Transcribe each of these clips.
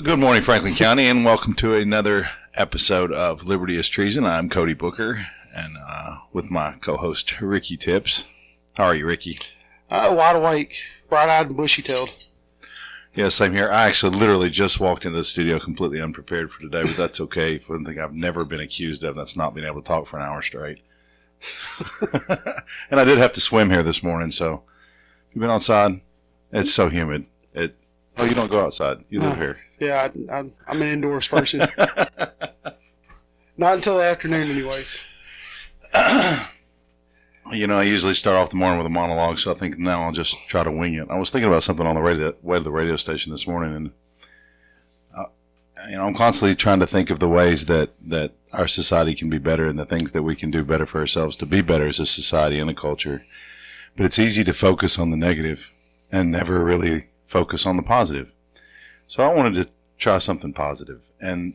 Good morning, Franklin County, and welcome to another episode of Liberty is Treason. I'm Cody Booker, and with my co-host, Ricky Tips. How are you, Ricky? Wide awake, bright-eyed and bushy-tailed. Yeah, same here. I actually literally just walked into the studio completely unprepared for today, but that's okay. One thing I've never been accused of, that's not being able to talk for an hour straight. And I did have to swim here this morning, so you've been outside? It's so humid. Oh, you don't go outside. You live here. Yeah, I'm an indoors person. Not until the afternoon, anyways. You know, I usually start off the morning with a monologue, so I think now I'll just try to wing it. I was thinking about something on the way to the radio station this morning, and I'm constantly trying to think of the ways that our society can be better and the things that we can do better for ourselves to be better as a society and a culture. But it's easy to focus on the negative and never really focus on the positive. So I wanted to try something positive. And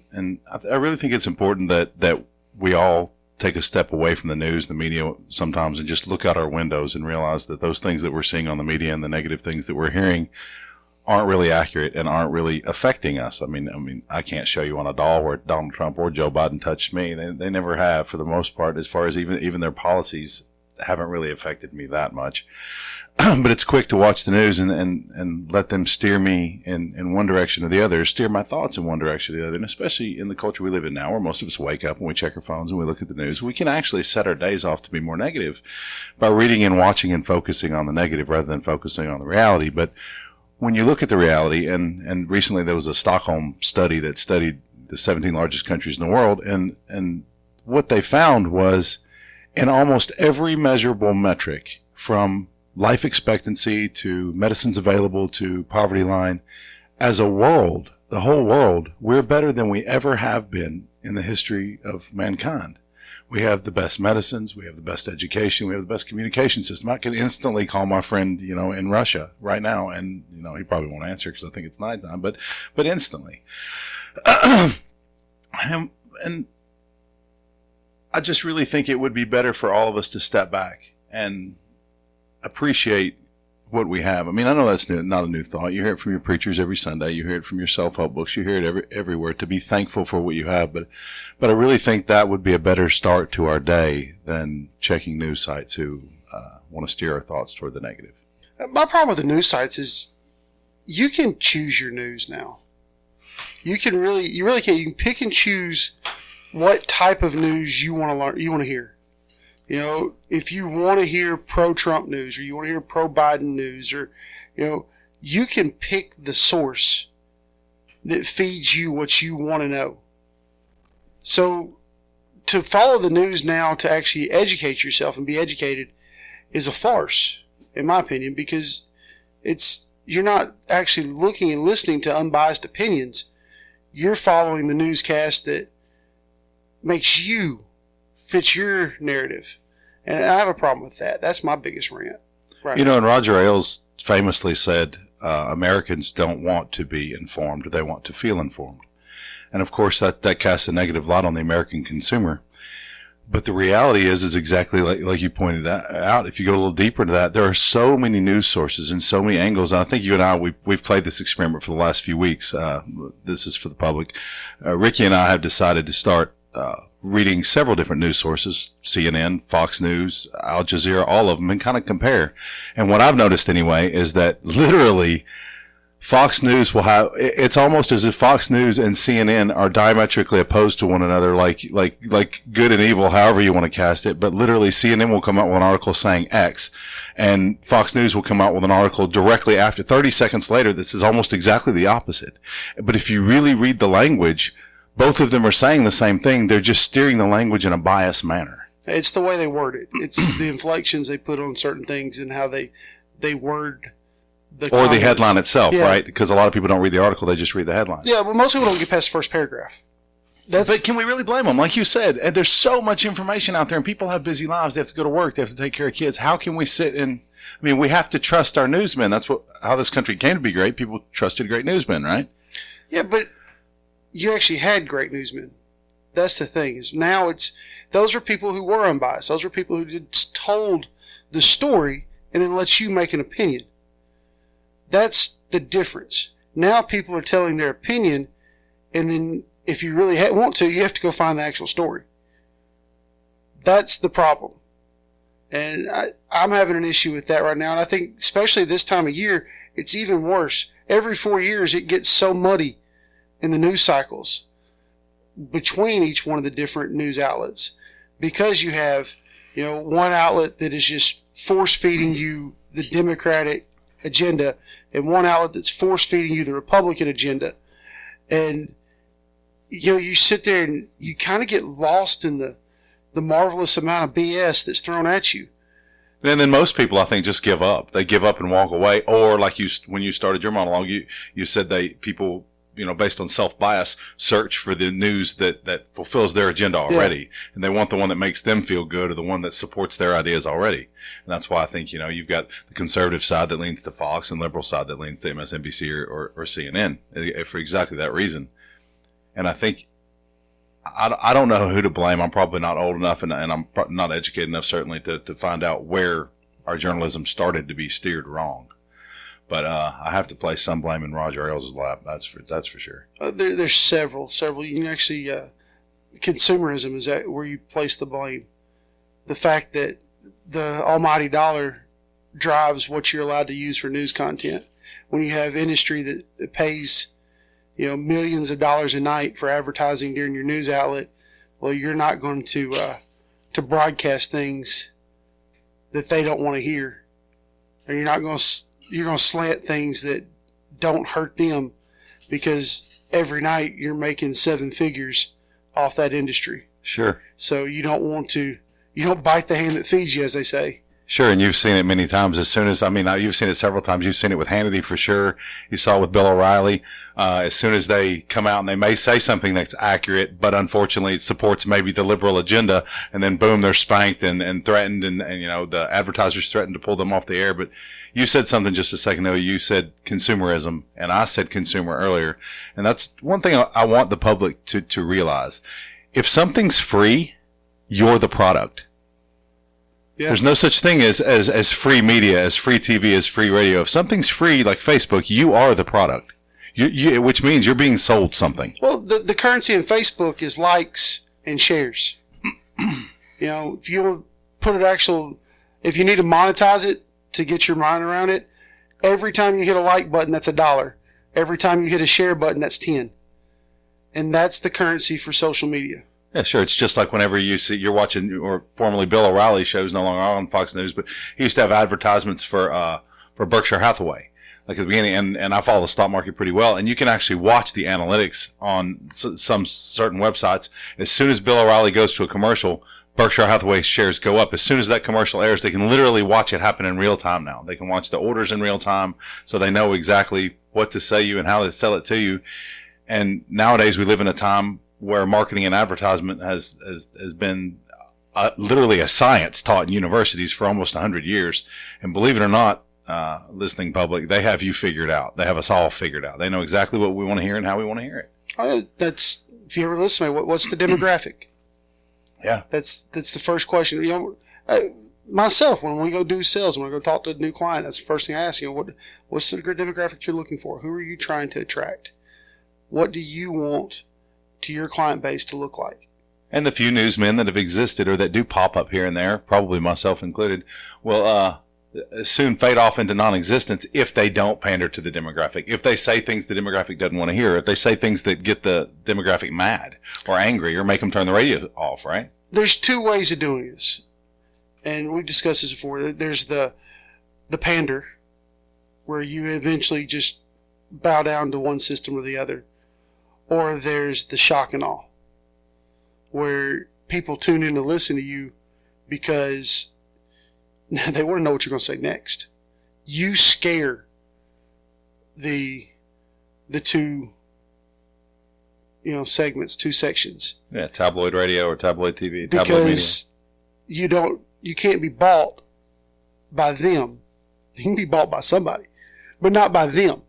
I really think it's important that we all take a step away from the news, the media sometimes, and just look out our windows and realize that those things that we're seeing on the media and the negative things that we're hearing aren't really accurate and aren't really affecting us. I mean, I can't show you on a doll where Donald Trump or Joe Biden touched me. They never have, for the most part, as far as even their policies haven't really affected me that much. But it's quick to watch the news and let them steer me in one direction or the other, steer my thoughts in one direction or the other. And especially in the culture we live in now, where most of us wake up and we check our phones and we look at the news, we can actually set our days off to be more negative by reading and watching and focusing on the negative rather than focusing on the reality. But when you look at the reality, and recently there was a Stockholm study that studied the 17 largest countries in the world, and what they found was in almost every measurable metric, from life expectancy to medicines available to poverty line, as a world, the whole world, we're better than we ever have been in the history of mankind. We have the best medicines, we have the best education, we have the best communication system. I can instantly call my friend, in Russia right now, and, he probably won't answer because I think it's nighttime, but instantly. And I just really think it would be better for all of us to step back and appreciate what we have. I mean, I know that's not a new thought. You hear it from your preachers every Sunday. You hear it from your self-help books. You hear it everywhere, to be thankful for what you have. But I really think that would be a better start to our day than checking news sites who want to steer our thoughts toward the negative. My problem with the news sites is you can choose your news now. You really can. You can pick and choose what type of news you want to learn, you want to hear. If you want to hear pro-Trump news or you want to hear pro-Biden news, or, you can pick the source that feeds you what you want to know. So to follow the news now to actually educate yourself and be educated is a farce, in my opinion, because you're not actually looking and listening to unbiased opinions. You're following the newscast that makes you fit your narrative. And I have a problem with that. That's my biggest rant. Right. And Roger Ailes famously said, Americans don't want to be informed. They want to feel informed. And of course, that casts a negative light on the American consumer. But the reality is exactly like you pointed out. If you go a little deeper into that, there are so many news sources and so many angles. And I think you and I, we've played this experiment for the last few weeks. This is for the public. Ricky and I have decided to start reading several different news sources, CNN, Fox News, Al Jazeera, all of them, and kind of compare. And what I've noticed anyway is that literally Fox News will have, it's almost as if Fox News and CNN are diametrically opposed to one another, like good and evil, however you want to cast it. But literally CNN will come out with an article saying X, and Fox News will come out with an article directly after, 30 seconds later, that says almost exactly the opposite. But if you really read the language, both of them are saying the same thing. They're just steering the language in a biased manner. It's the way they word it. It's the inflections they put on certain things and how they word the comments. The headline itself, yeah. Right? Because a lot of people don't read the article. They just read the headline. Yeah, but most people don't get past the first paragraph. But can we really blame them? Like you said, and there's so much information out there, and people have busy lives. They have to go to work. They have to take care of kids. How can we sit and... we have to trust our newsmen. That's how this country came to be great. People trusted great newsmen, right? Yeah, but you actually had great newsmen. That's the thing. Is now those are people who were unbiased. Those are people who just told the story and then let you make an opinion. That's the difference. Now people are telling their opinion, and then if you really want to, you have to go find the actual story. That's the problem. And I'm having an issue with that right now. And I think especially this time of year, it's even worse. Every 4 years, it gets so muddy in the news cycles between each one of the different news outlets, because you have, one outlet that is just force feeding you the Democratic agenda and one outlet that's force feeding you the Republican agenda. And, you sit there and you kind of get lost in the marvelous amount of BS that's thrown at you. And then most people, I think, just give up. They give up and walk away. Or like when you started your monologue, you said people, based on self-bias, search for the news that fulfills their agenda already. Yeah. And they want the one that makes them feel good or the one that supports their ideas already. And that's why I think, you've got the conservative side that leans to Fox and liberal side that leans to MSNBC or CNN for exactly that reason. And I think, I don't know who to blame. I'm probably not old enough and I'm not educated enough, certainly, to find out where our journalism started to be steered wrong. But I have to place some blame in Roger Ailes' lap. That's for sure. There's several. You can actually, consumerism is where you place the blame. The fact that the almighty dollar drives what you're allowed to use for news content. When you have industry that pays, millions of dollars a night for advertising during your news outlet, well, you're not going to broadcast things that they don't want to hear, or you're going to slant things that don't hurt them, because every night you're making 7 figures off that industry. Sure. So you don't bite the hand that feeds you, as they say. Sure, and you've seen it many times. You've seen it several times. You've seen it with Hannity for sure. You saw it with Bill O'Reilly. As soon as they come out and they may say something that's accurate, but unfortunately it supports maybe the liberal agenda, and then boom, they're spanked and threatened, and the advertisers threaten to pull them off the air. But you said something just a second ago. You said consumerism, and I said consumer earlier. And that's one thing I want the public to realize. If something's free, you're the product. Yeah. There's no such thing as free media, as free TV, as free radio. If something's free, like Facebook, you are the product, which means you're being sold something. Well, the currency in Facebook is likes and shares. If you put if you need to monetize it to get your mind around it, every time you hit a like button, that's $1. Every time you hit a share button, that's 10. And that's the currency for social media. Yeah, sure. It's just like whenever you're watching, or formerly Bill O'Reilly shows, no longer on Fox News, but he used to have advertisements for Berkshire Hathaway, like at the beginning, and I follow the stock market pretty well, and you can actually watch the analytics on some certain websites. As soon as Bill O'Reilly goes to a commercial, Berkshire Hathaway shares go up. As soon as that commercial airs, they can literally watch it happen in real time now. They can watch the orders in real time, so they know exactly what to sell you and how to sell it to you. And nowadays we live in a time where marketing and advertisement has been literally a science taught in universities for almost 100 years. And believe it or not, listening public, they have you figured out. They have us all figured out. They know exactly what we want to hear and how we want to hear it. That's, if you ever listen to me, what's the demographic? Yeah. That's the first question. Myself, when we go do sales, when I go talk to a new client, that's the first thing I ask. What's the demographic you're looking for? Who are you trying to attract? What do you want to your client base to look like? And the few newsmen that have existed or that do pop up here and there, probably myself included, will soon fade off into non-existence if they don't pander to the demographic. If they say things the demographic doesn't want to hear, if they say things that get the demographic mad or angry or make them turn the radio off, right? There's 2 ways of doing this, and we've discussed this before. There's the pander, where you eventually just bow down to one system or the other. Or there's the shock and awe, where people tune in to listen to you because they want to know what you're going to say next. You scare the 2 segments, 2 sections. Yeah, tabloid radio or tabloid TV, tabloid media. Because you can't be bought by them. You can be bought by somebody, but not by them.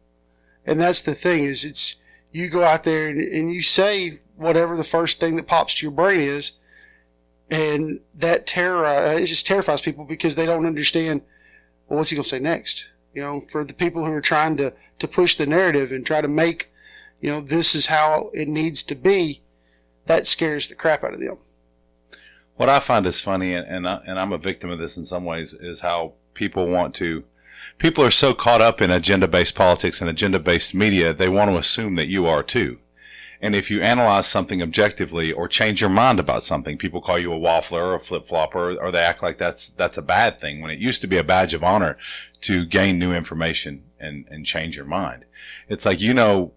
And that's the thing, is you go out there and you say whatever the first thing that pops to your brain is, and that it just terrifies people because they don't understand, well, what's he going to say next? for the people who are trying to push the narrative and try to make, this is how it needs to be, that scares the crap out of them. What I find is funny, and I'm a victim of this in some ways, is how people are so caught up in agenda-based politics and agenda-based media, they want to assume that you are too. And if you analyze something objectively or change your mind about something, people call you a waffler or a flip-flopper, or they act like that's a bad thing, when it used to be a badge of honor to gain new information and change your mind. It's like, you know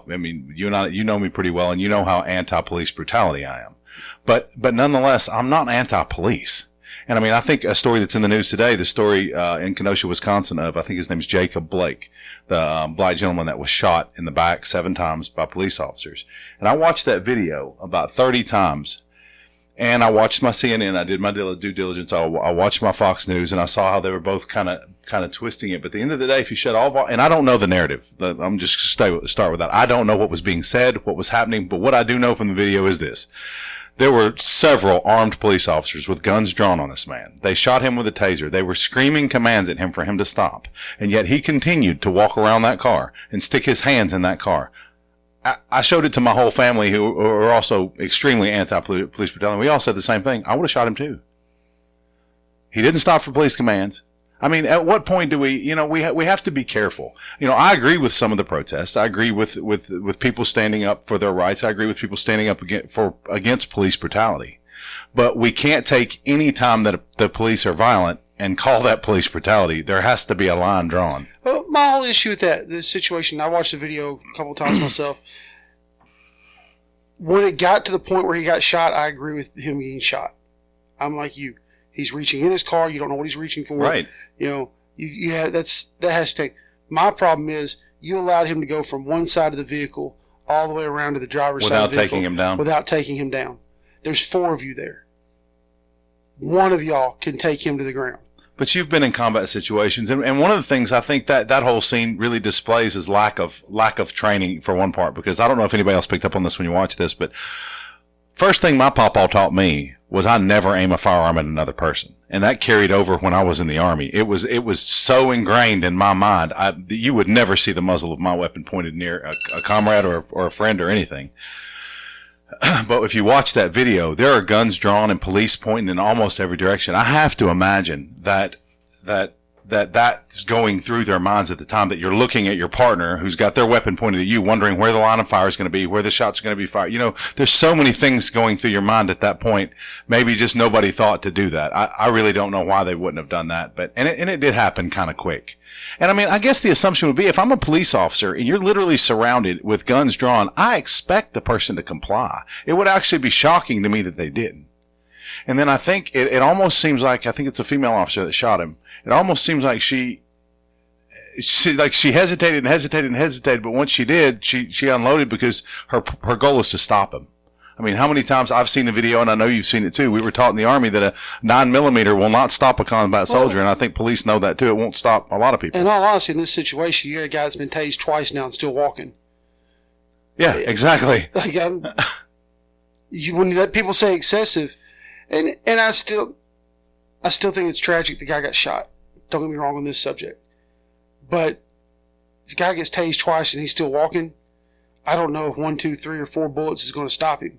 me pretty well, and you know how anti-police brutality I am. But nonetheless, I'm not anti-police. And I think a story that's in the news today, the story in Kenosha, Wisconsin, of, I think his name's Jacob Blake, the black gentleman that was shot in the back 7 times by police officers. And I watched that video about 30 times. And I watched my CNN. I did my due diligence. I watched my Fox News, and I saw how they were both kind of twisting it. But at the end of the day, if you shut all, and I don't know the narrative, I'm just start with that. I don't know what was being said, what was happening. But what I do know from the video is this: there were several armed police officers with guns drawn on this man. They shot him with a taser. They were screaming commands at him for him to stop, and yet he continued to walk around that car and stick his hands in that car. I showed it to my whole family, who are also extremely anti-police brutality. We all said the same thing. I would have shot him too. He didn't stop for police commands. At what point do we have to be careful. I agree with some of the protests. I agree with people standing up for their rights. I agree with people standing up against police brutality. But we can't take any time that the police are violent and call that police brutality. There has to be a line drawn. Well, my whole issue with this situation, I watched the video a couple times myself. When it got to the point where he got shot, I agree with him getting shot. I'm like you. He's reaching in his car. You don't know what he's reaching for. Right. That has to take. My problem is you allowed him to go from one side of the vehicle all the way around to the driver's side of the vehicle. Without taking him down. There's 4 of you there. One of y'all can take him to the ground. But you've been in combat situations, and one of the things I think that whole scene really displays is lack of training, for one part, because I don't know if anybody else picked up on this when you watch this, but first thing my pawpaw taught me was I never aim a firearm at another person, and that carried over when I was in the Army. It was so ingrained in my mind. You would never see the muzzle of my weapon pointed near a comrade or a friend or anything. But if you watch that video, there are guns drawn and police pointing in almost every direction. I have to imagine that's going through their minds at the time, that you're looking at your partner who's got their weapon pointed at you, wondering where the line of fire is going to be, where the shot's going to be fired. There's so many things going through your mind at that point. Maybe just nobody thought to do that. I really don't know why they wouldn't have done that, but it did happen kind of quick. And I guess the assumption would be, if I'm a police officer and you're literally surrounded with guns drawn, I expect the person to comply. It would actually be shocking to me that they didn't. And then I think it almost seems like, I think it's a female officer that shot him. It almost seems like she hesitated, but once she did, she unloaded, because her goal is to stop him. How many times I've seen the video, and I know you've seen it too. We were taught in the Army that a 9mm will not stop a combat soldier, and I think police know that too. It won't stop a lot of people. In all honesty, in this situation, you got a guy that's been tased twice now and still walking. Yeah, exactly. When people say excessive, and I still think it's tragic the guy got shot. Don't get me wrong on this subject. But if the guy gets tased twice and he's still walking, I don't know if 1, 2, 3, or 4 bullets is going to stop him.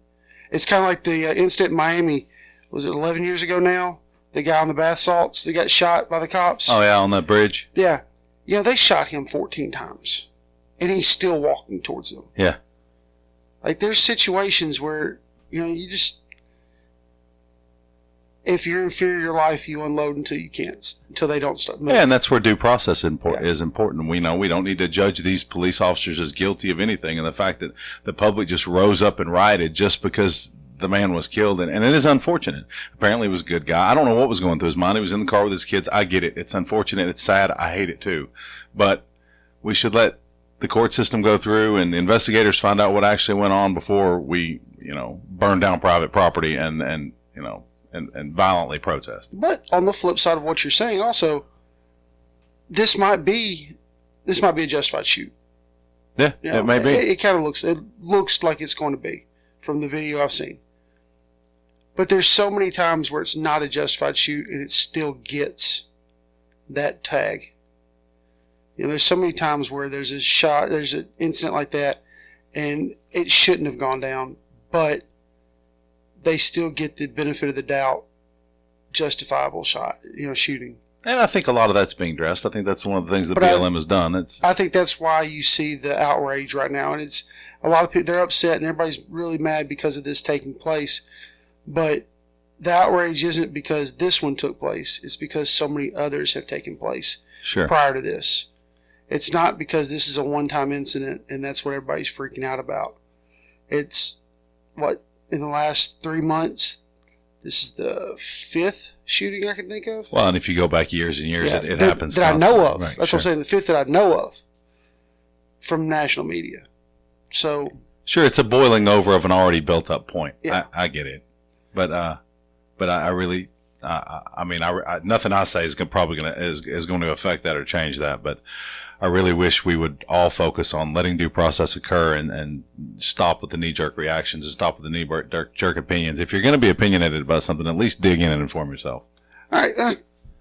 It's kind of like the incident in Miami. Was it 11 years ago now? The guy on the bath salts that got shot by the cops. Oh, yeah, on that bridge. Yeah. They shot him 14 times. And he's still walking towards them. Yeah. There's situations where, you just... If you're in fear of your life, you unload until you can't, until they don't stop moving. Yeah, and that's where due process is important. We know we don't need to judge these police officers as guilty of anything, and the fact that the public just rose up and rioted just because the man was killed, and it is unfortunate. Apparently he was a good guy. I don't know what was going through his mind. He was in the car with his kids. I get it. It's unfortunate. It's sad. I hate it too. But we should let the court system go through and the investigators find out what actually went on before we, burn down private property and violently protest. But on the flip side of what you're saying, also, this might be a justified shoot. Yeah, it may be. It looks like it's going to be from the video I've seen. But there's so many times where it's not a justified shoot and it still gets that tag. There's so many times where there's an incident like that, and it shouldn't have gone down, but they still get the benefit of the doubt, justifiable shooting. And I think a lot of that's being addressed. I think that's one of the things that But BLM has done. I think that's why you see the outrage right now, and it's a lot of people, they're upset and everybody's really mad because of this taking place. But the outrage isn't because this one took place; it's because so many others have taken place prior to this. It's not because this is a one-time incident and that's what everybody's freaking out about. It's in the last 3 months, this is the 5th shooting I can think of. Well, and if you go back years and years, it happens. That I know of. Right, that's what I'm saying. The 5th that I know of from national media. So sure, it's a boiling over of an already built-up point. Yeah. I get it, but I really, nothing I say is probably going to affect that or change that. But I really wish we would all focus on letting due process occur and stop with the knee-jerk reactions and stop with the knee-jerk opinions. If you're going to be opinionated about something, at least dig in and inform yourself. All right,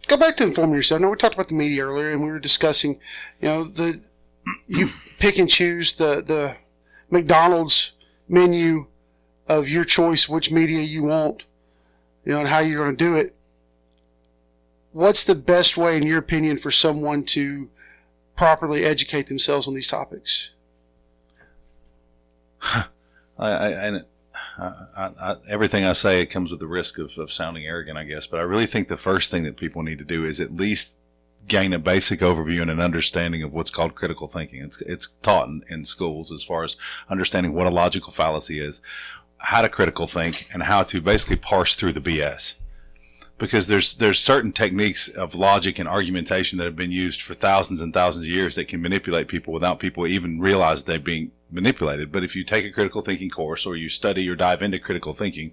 go back to inform yourself. Now, we talked about the media earlier, and we were discussing, you pick and choose the McDonald's menu of your choice, which media you want, and how you're going to do it. What's the best way, in your opinion, for someone to properly educate themselves on these topics? Everything I say, it comes with the risk of sounding arrogant, I guess. But I really think the first thing that people need to do is at least gain a basic overview and an understanding of what's called critical thinking. It's taught in schools as far as understanding what a logical fallacy is, how to critical think, and how to basically parse through the BS. Because there's certain techniques of logic and argumentation that have been used for thousands and thousands of years that can manipulate people without people even realize they're being manipulated. But if you take a critical thinking course or you study or dive into critical thinking,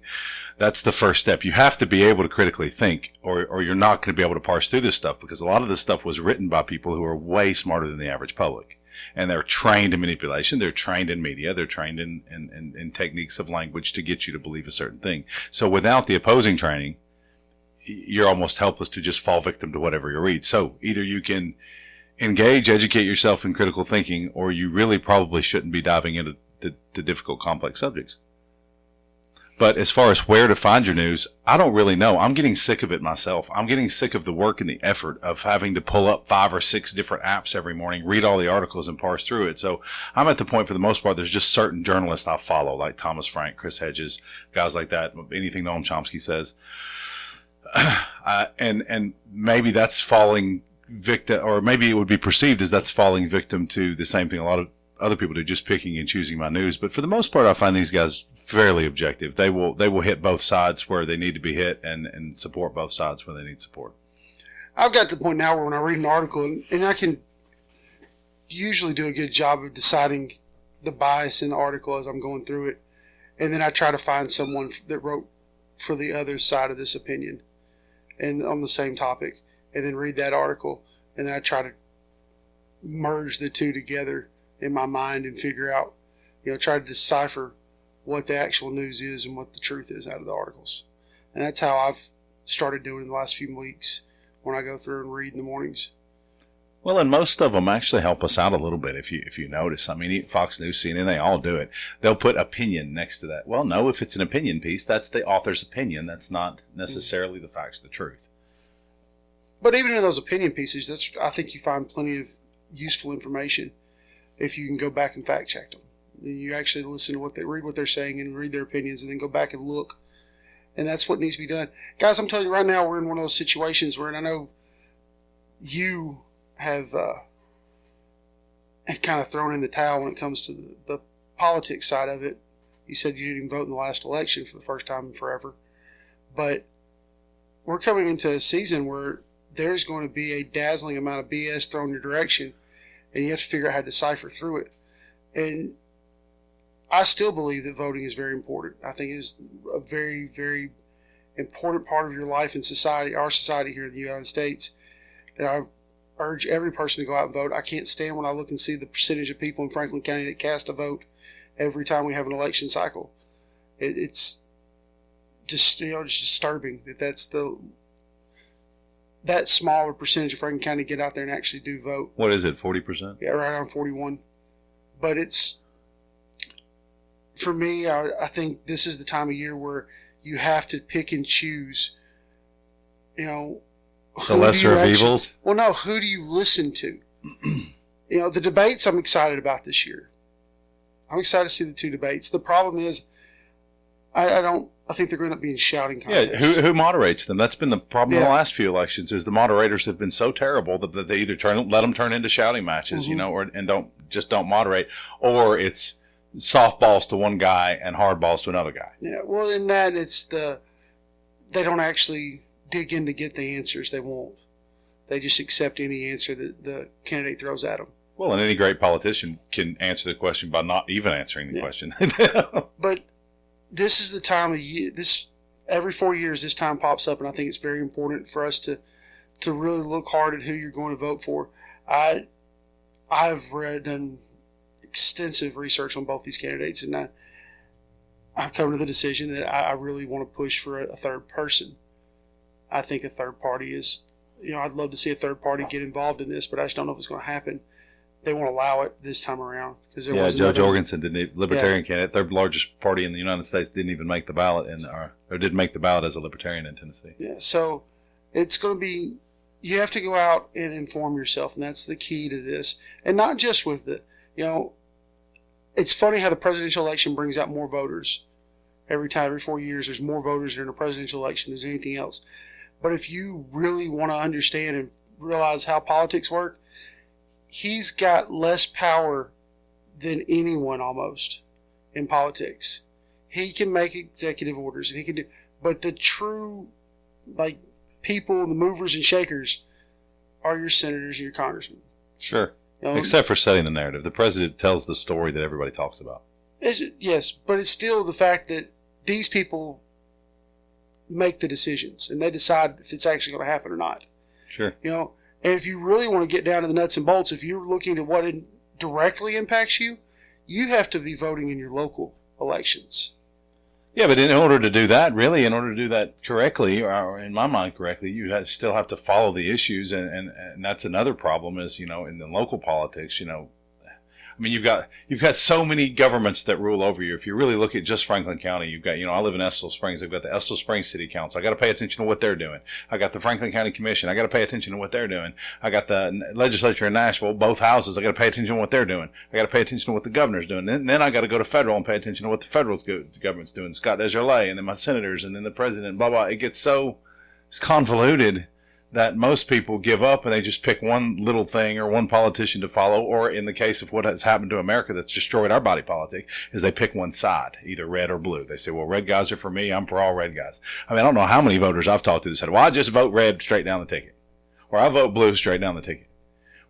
that's the first step. You have to be able to critically think or you're not going to be able to parse through this stuff, because a lot of this stuff was written by people who are way smarter than the average public. And they're trained in manipulation. They're trained in media. They're trained in techniques of language to get you to believe a certain thing. So without the opposing training, you're almost helpless to just fall victim to whatever you read. So either you can engage, educate yourself in critical thinking, or you really probably shouldn't be diving into difficult, complex subjects. But as far as where to find your news, I don't really know. I'm getting sick of it myself. I'm getting sick of the work and the effort of having to pull up 5 or 6 different apps every morning, read all the articles, and parse through it. So I'm at the point, for the most part, there's just certain journalists I follow, like Thomas Frank, Chris Hedges, guys like that, anything Noam Chomsky says. And maybe that's falling victim, or maybe it would be perceived as that's falling victim to the same thing a lot of other people do, just picking and choosing my news. But for the most part, I find these guys fairly objective. They will hit both sides where they need to be hit and support both sides where they need support. I've got to the point now where when I read an article, and I can usually do a good job of deciding the bias in the article as I'm going through it, and then I try to find someone that wrote for the other side of this opinion and on the same topic, and then read that article, and then I try to merge the two together in my mind and figure out, try to decipher what the actual news is and what the truth is out of the articles. And that's how I've started doing in the last few weeks when I go through and read in the mornings. Well, and most of them actually help us out a little bit if you notice. I mean, Fox News, CNN, they all do it. They'll put opinion next to that. Well, no, if it's an opinion piece, that's the author's opinion. That's not necessarily the facts of the truth. But even in those opinion pieces, I think you find plenty of useful information if you can go back and fact check them. You actually listen to read what they're saying and read their opinions, and then go back and look. And that's what needs to be done. Guys, I'm telling you right now, we're in one of those situations where, and I know you have kind of thrown in the towel when it comes to the politics side of it. You said you didn't even vote in the last election for the first time in forever. But we're coming into a season where there's going to be a dazzling amount of BS thrown your direction, and you have to figure out how to decipher through it. And I still believe that voting is very important. I think it's a very, very important part of your life in society, our society here in the United States. And I urge every person to go out and vote. I can't stand when I look and see the percentage of people in Franklin County that cast a vote every time we have an election cycle. It's just, it's disturbing that that's the that smaller percentage of Franklin County get out there and actually do vote. What is it, 40%? Yeah, right around 41. But it's, for me, I think this is the time of year where you have to pick and choose. You know, The lesser of evils? Well, no, who do you listen to? You know, the debates I'm excited about this year. I'm excited to see the two debates. The problem is, I think they're going to be in shouting contests. Yeah, who moderates them? That's been the problem in the last few elections. Is the moderators have been so terrible that they either let them turn into shouting matches, you know, and don't moderate, or it's softballs to one guy and hardballs to another guy. Yeah, well, in that they don't actually dig in to get the answers they want. They just accept any answer that the candidate throws at them. Well, and any great politician can answer the question by not even answering the question. But this is the time of year. Every 4 years, this time pops up, and I think it's very important for us to really look hard at who you're going to vote for. I've done extensive research on both these candidates, and I've come to the decision that I really want to push for a third person. I think a third party is, you know, I'd love to see a third party get involved in this, but I just don't know if it's going to happen. They won't allow it this time around because Judge Jorgensen didn't. Libertarian candidate, third largest party in the United States, didn't even make the ballot or didn't make the ballot as a libertarian in Tennessee. Yeah, so it's going to be. You have to go out and inform yourself, and that's the key to this. And not just with the, you know, it's funny how the presidential election brings out more voters. Every 4 years, there's more voters during a presidential election than anything else. But if you really want to understand and realize how politics work, he's got less power than anyone almost in politics. He can make executive orders and he can do, but the true, like, people, the movers and shakers are your senators and your congressmen. Sure. You know, except for setting the narrative. The president tells the story that everybody talks about. Yes, but it's still the fact that these people make the decisions and they decide if it's actually going to happen or not. Sure. You know, and if you really want to get down to the nuts and bolts, if you're looking at what directly impacts you, you have to be voting in your local elections. Yeah, but in order to do that, in order to do that correctly, or in my mind correctly, you still have to follow the issues, and that's another problem is, you know, in the local politics, you know, I mean, you've got so many governments that rule over you. If you really look at just Franklin County, you've got, you know, I live in Estill Springs. I've got the Estill Springs City Council. I got to pay attention to what they're doing. I got the Franklin County Commission. I got to pay attention to what they're doing. I got the legislature in Nashville, both houses. I got to pay attention to what they're doing. I got to pay attention to what the governor's doing. And then I got to go to federal and pay attention to what the federal government's doing. Scott Desjardins, and then my senators, and then the president. Blah blah. It gets so convoluted that most people give up and they just pick one little thing or one politician to follow, or in the case of what has happened to America that's destroyed our body politic, is they pick one side, either red or blue. They say, well, red guys are for me, I'm for all red guys. I mean, I don't know how many voters I've talked to that said, well, I just vote red straight down the ticket, or I vote blue straight down the ticket.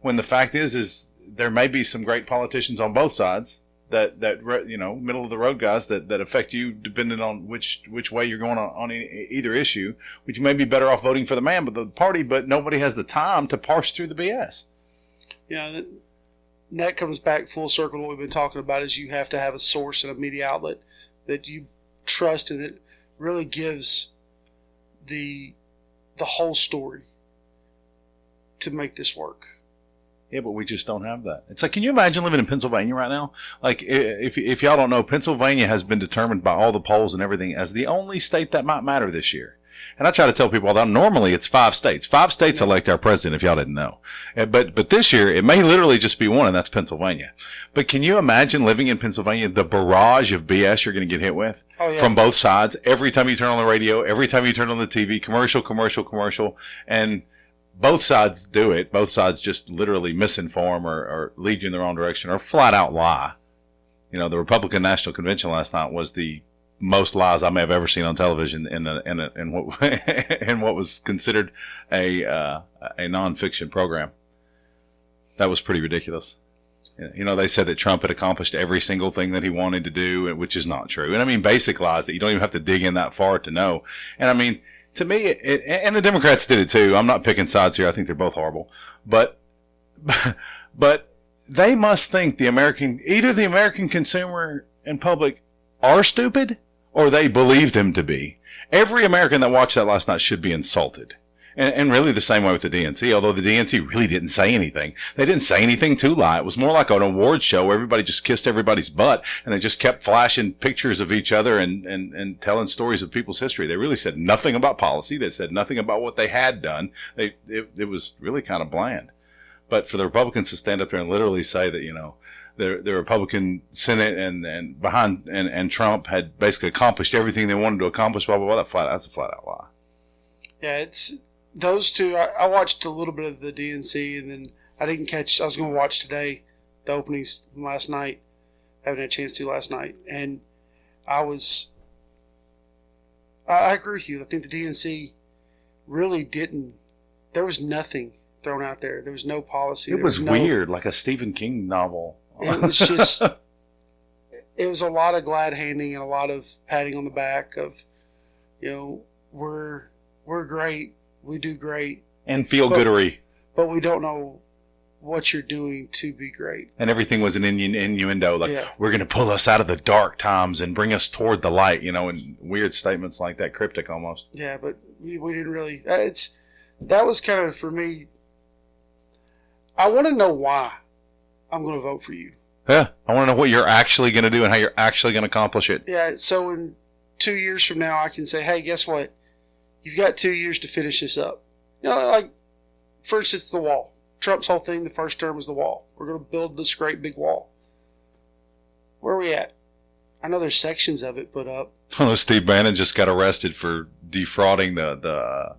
When the fact is there may be some great politicians on both sides that you know, middle of the road guys that affect you depending on which way you're going on either issue, which you may be better off voting for the man but the party, but nobody has the time to parse through the BS. Yeah, that comes back full circle to what we've been talking about, is you have to have a source and a media outlet that you trust and that really gives the whole story to make this work. Yeah, but we just don't have that. It's like, can you imagine living in Pennsylvania right now? Like, if y'all don't know, Pennsylvania has been determined by all the polls and everything as the only state that might matter this year. And I try to tell people that normally it's 5 states. 5 states elect our president, if y'all didn't know. But this year, it may literally just be one, and that's Pennsylvania. But can you imagine living in Pennsylvania, the barrage of BS you're going to get hit with from both sides? Every time you turn on the radio, every time you turn on the TV, commercial, and both sides do it. Both sides just literally misinform or lead you in the wrong direction or flat out lie. You know, the Republican National Convention last night was the most lies I may have ever seen on television in what was considered a nonfiction program. That was pretty ridiculous. You know, they said that Trump had accomplished every single thing that he wanted to do, which is not true. And I mean, basic lies that you don't even have to dig in that far to know. And I mean, to me, and the Democrats did it too. I'm not picking sides here. I think they're both horrible. But they must think either the American consumer and public are stupid or they believe them to be. Every American that watched that last night should be insulted. And really the same way with the DNC, although the DNC really didn't say anything. They didn't say anything to lie. It was more like an award show where everybody just kissed everybody's butt and they just kept flashing pictures of each other and telling stories of people's history. They really said nothing about policy. They said nothing about what they had done. It was really kind of bland. But for the Republicans to stand up there and literally say that, the Republican Senate and behind and Trump had basically accomplished everything they wanted to accomplish, blah, blah, blah, that's a flat out lie. Yeah, it's those two. I watched a little bit of the DNC, and then I didn't catch. I was going to watch today the openings from last night. I haven't had a chance to last night, and I agree with you. I think the DNC really didn't. There was nothing thrown out there. There was no policy. It was weird, like a Stephen King novel. It was just. It was a lot of glad handing and a lot of patting on the back of, we're great. We do great. And feel goodery. But we don't know what you're doing to be great. And everything was an innuendo. Like, we're going to pull us out of the dark times and bring us toward the light, and weird statements like that, cryptic almost. Yeah, but we didn't really. That was kind of, for me, I want to know why I'm going to vote for you. Yeah, I want to know what you're actually going to do and how you're actually going to accomplish it. Yeah, so in 2 years from now, I can say, hey, guess what? You've got 2 years to finish this up. Like, for instance, the wall. Trump's whole thing the first term was the wall. We're going to build this great big wall. Where are we at? I know there's sections of it put up. Oh, Steve Bannon just got arrested for defrauding the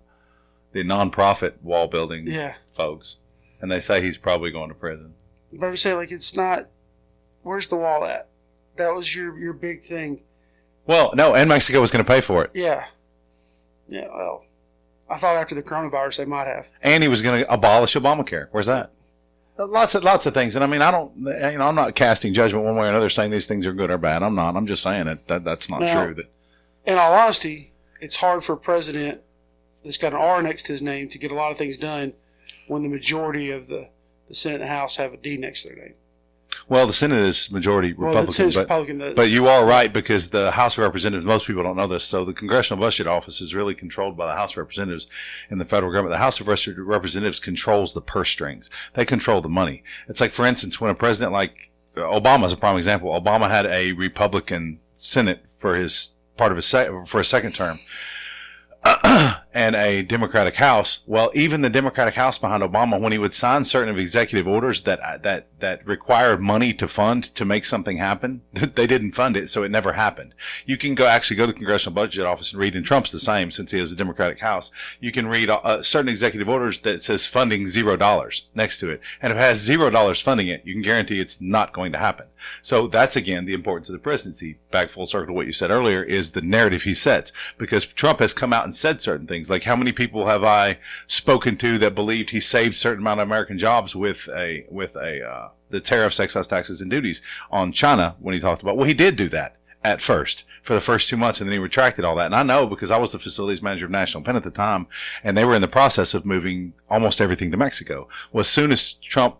nonprofit wall building folks. And they say he's probably going to prison. But I'm saying, like, it's not... Where's the wall at? That was your big thing. Well, no, and Mexico was going to pay for it. Yeah. Yeah, well, I thought after the coronavirus they might have. And he was going to abolish Obamacare. Where's that? Lots of things. And I mean, I'm not casting judgment one way or another saying these things are good or bad. I'm not. I'm just saying that's not true. In all honesty, it's hard for a president that's got an R next to his name to get a lot of things done when the majority of the Senate and House have a D next to their name. Well, the Senate is majority Republican, but you are right, because the House of Representatives, most people don't know this, so the Congressional Budget Office is really controlled by the House of Representatives in the federal government. The House of Representatives controls the purse strings. They control the money. It's like, for instance, when a president like Obama is a prime example. Obama had a Republican Senate for a second term. And a Democratic House. Well, even the Democratic House behind Obama, when he would sign certain executive orders that required money to fund to make something happen, they didn't fund it, so it never happened. You can go to the Congressional Budget Office and read, and Trump's the same since he has the Democratic House. You can read certain executive orders that says funding $0 next to it, and if it has $0 funding it, you can guarantee it's not going to happen. So that's, again, the importance of the presidency. Back full circle to what you said earlier is the narrative he sets, because Trump has come out and said certain things. Like, how many people have I spoken to that believed he saved certain amount of American jobs with the tariffs, excise taxes, and duties on China when he talked about, well, he did do that at first for the first 2 months, and then he retracted all that. And I know, because I was the facilities manager of National Pen at the time, and they were in the process of moving almost everything to Mexico. Well, as soon as Trump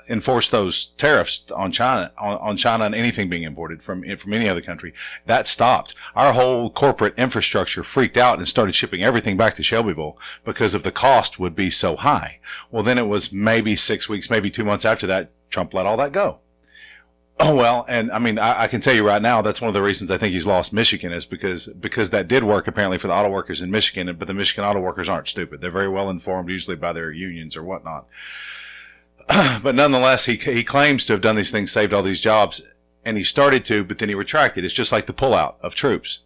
enforce those tariffs on China and anything being imported from any other country, that stopped. Our whole corporate infrastructure freaked out and started shipping everything back to Shelbyville because of the cost would be so high. Well, then it was maybe 6 weeks, maybe 2 months after that, Trump let all that go. Oh, well, and I mean, I can tell you right now, that's one of the reasons I think he's lost Michigan, is because that did work apparently for the auto workers in Michigan, but the Michigan auto workers aren't stupid. They're very well informed, usually by their unions or whatnot. But nonetheless, he claims to have done these things, saved all these jobs, and he started to, but then he retracted. It's just like the pullout of troops,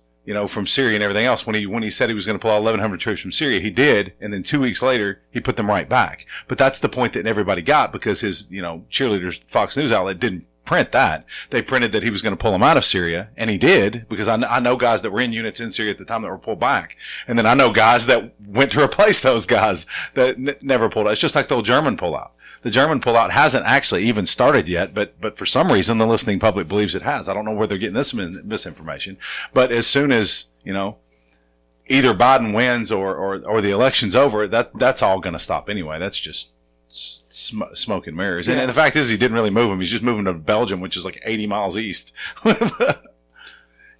from Syria and everything else. When he said he was going to pull out 1,100 troops from Syria, he did, and then 2 weeks later, he put them right back. But that's the point that everybody got, because his, cheerleaders, Fox News outlet, didn't print that. They printed that he was going to pull them out of Syria, and he did, because I know guys that were in units in Syria at the time that were pulled back. And then I know guys that went to replace those guys that never pulled out. It's just like the old German pullout. The German pullout hasn't actually even started yet, but for some reason the listening public believes it has. I don't know where they're getting this misinformation. But as soon as, either Biden wins or the election's over, that's all going to stop anyway. That's just smoke and mirrors. Yeah. And the fact is, he didn't really move him. He's just moving to Belgium, which is like 80 miles east.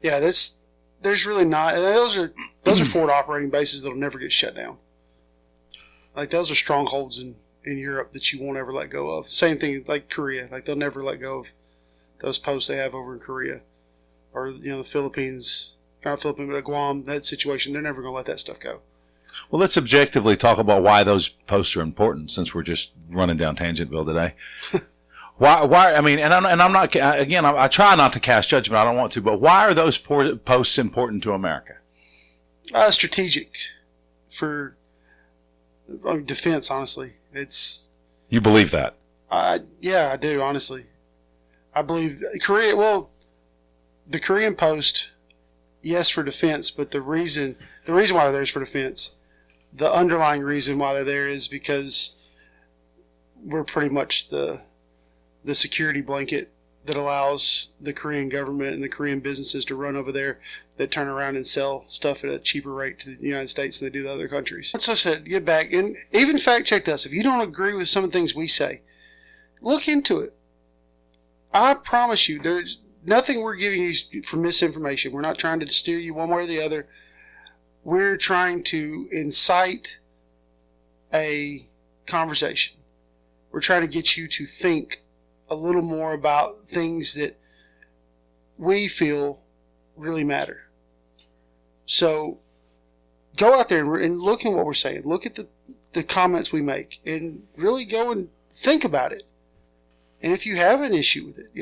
Yeah, there's really not. Those are forward operating bases that'll never get shut down. Like those are strongholds in Europe that you won't ever let go of. Same thing like Korea. Like they'll never let go of those posts they have over in Korea, or the Philippines, not Philippines, but Guam. That situation, they're never going to let that stuff go. Well, let's objectively talk about why those posts are important, since we're just running down Tangentville today. Why? I mean, and I'm not. Again, I try not to cast judgment. I don't want to, but why are those posts important to America? Strategic for defense. Honestly, You believe that? Yeah, I do. Honestly, I believe Korea. Well, the Korean post, yes, for defense, but the reason why they're there is for defense. The underlying reason why they're there is because we're pretty much the security blanket that allows the Korean government and the Korean businesses to run over there that turn around and sell stuff at a cheaper rate to the United States than they do the other countries. So I said, get back and even fact check us. If you don't agree with some of the things we say, look into it. I promise you, there's nothing we're giving you for misinformation. We're not trying to steer you one way or the other. We're trying to incite a conversation. We're trying to get you to think a little more about things that we feel really matter. So go out there and look at what we're saying. Look at the comments we make and really go and think about it. And if you have an issue with it,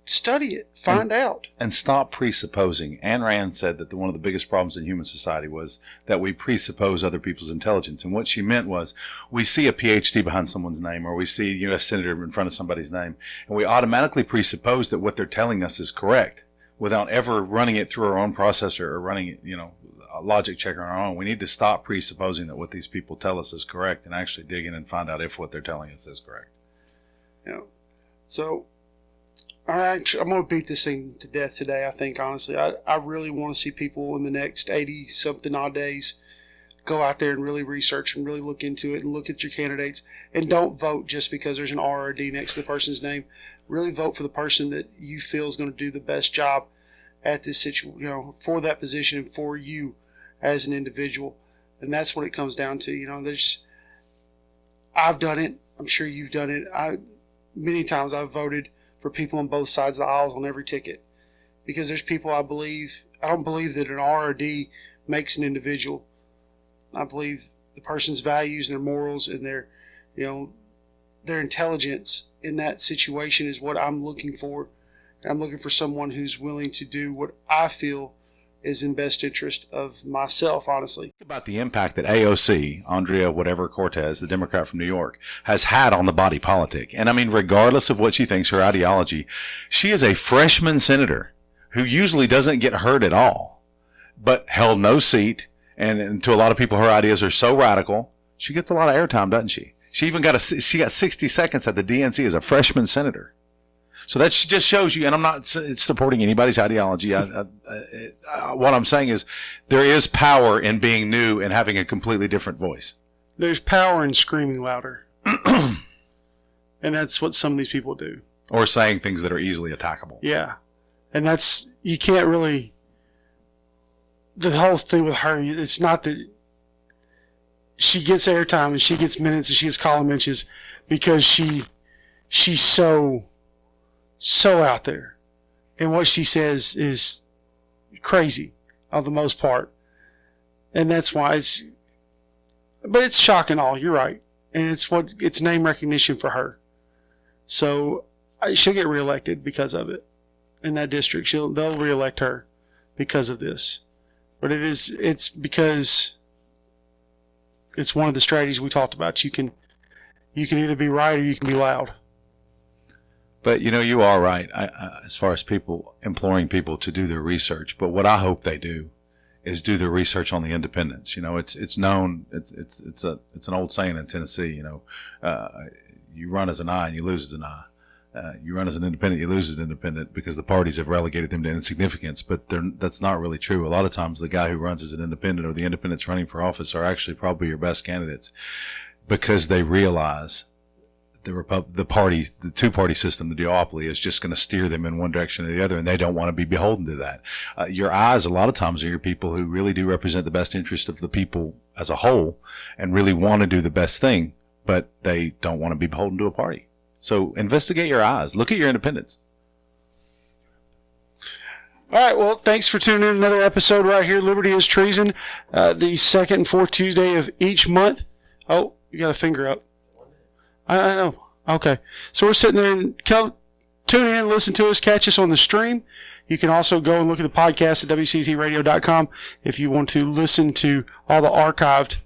study it, find out. And stop presupposing. Ayn Rand said that one of the biggest problems in human society was that we presuppose other people's intelligence. And what she meant was we see a PhD behind someone's name, or we see a U.S. Senator in front of somebody's name, and we automatically presuppose that what they're telling us is correct without ever running it through our own processor or running it, a logic check on our own. We need to stop presupposing that what these people tell us is correct and actually dig in and find out if what they're telling us is correct. So I'm going to beat this thing to death today, I think, honestly. I really want to see people in the next 80-something odd days go out there and really research and really look into it and look at your candidates. And don't vote just because there's an R or a D next to the person's name. Really vote for the person that you feel is going to do the best job at this situation, for that position and for you as an individual. And that's what it comes down to. I've done it. I'm sure you've done it. Many times I've voted for people on both sides of the aisles on every ticket, because there's people I don't believe that an R or D makes an individual. I believe the person's values and their morals and their intelligence in that situation is what I'm looking for. And I'm looking for someone who's willing to do what I feel is in best interest of myself, honestly. Think about the impact that AOC, Andrea whatever Cortez, the Democrat from New York, has had on the body politic. And I mean, regardless of what she thinks, her ideology, she is a freshman senator who usually doesn't get heard at all, but held no seat. And to a lot of people, her ideas are so radical. She gets a lot of airtime, doesn't she? She got 60 seconds at the DNC as a freshman senator. So that just shows you, and I'm not supporting anybody's ideology. What I'm saying is there is power in being new and having a completely different voice. There's power in screaming louder. And that's what some of these people do. Or saying things that are easily attackable. Yeah. And you can't really, the whole thing with her, it's not that she gets airtime and she gets minutes and she gets column inches because she's so out there, and what she says is crazy of the most part, and that's why it's shocking all. You're right, and it's name recognition for her. So she'll get reelected because of it in that district. They'll reelect her because of this, but it's because it's one of the strategies we talked about. You can either be right or you can be loud. But, you are right as far as people imploring people to do their research. But what I hope they do is do their research on the independents. It's known. It's an old saying in Tennessee. You run as an I and you lose as an I. You run as an independent, you lose as an independent, because the parties have relegated them to insignificance. But that's not really true. A lot of times the guy who runs as an independent or the independents running for office are actually probably your best candidates, because they realize the two-party system, the duopoly, is just going to steer them in one direction or the other, and they don't want to be beholden to that. Your eyes, a lot of times, are your people who really do represent the best interest of the people as a whole and really want to do the best thing, but they don't want to be beholden to a party. So investigate your eyes. Look at your independence. All right, well, thanks for tuning in to another episode right here, Liberty is Treason, the second and fourth Tuesday of each month. Oh, you got a finger up. I know. Okay. So we're sitting there and tune in, listen to us, catch us on the stream. You can also go and look at the podcast at WCTradio.com if you want to listen to all the archived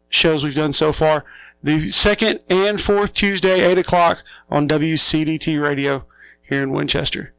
shows we've done so far. The second and fourth Tuesday, 8 o'clock on WCDT Radio here in Winchester.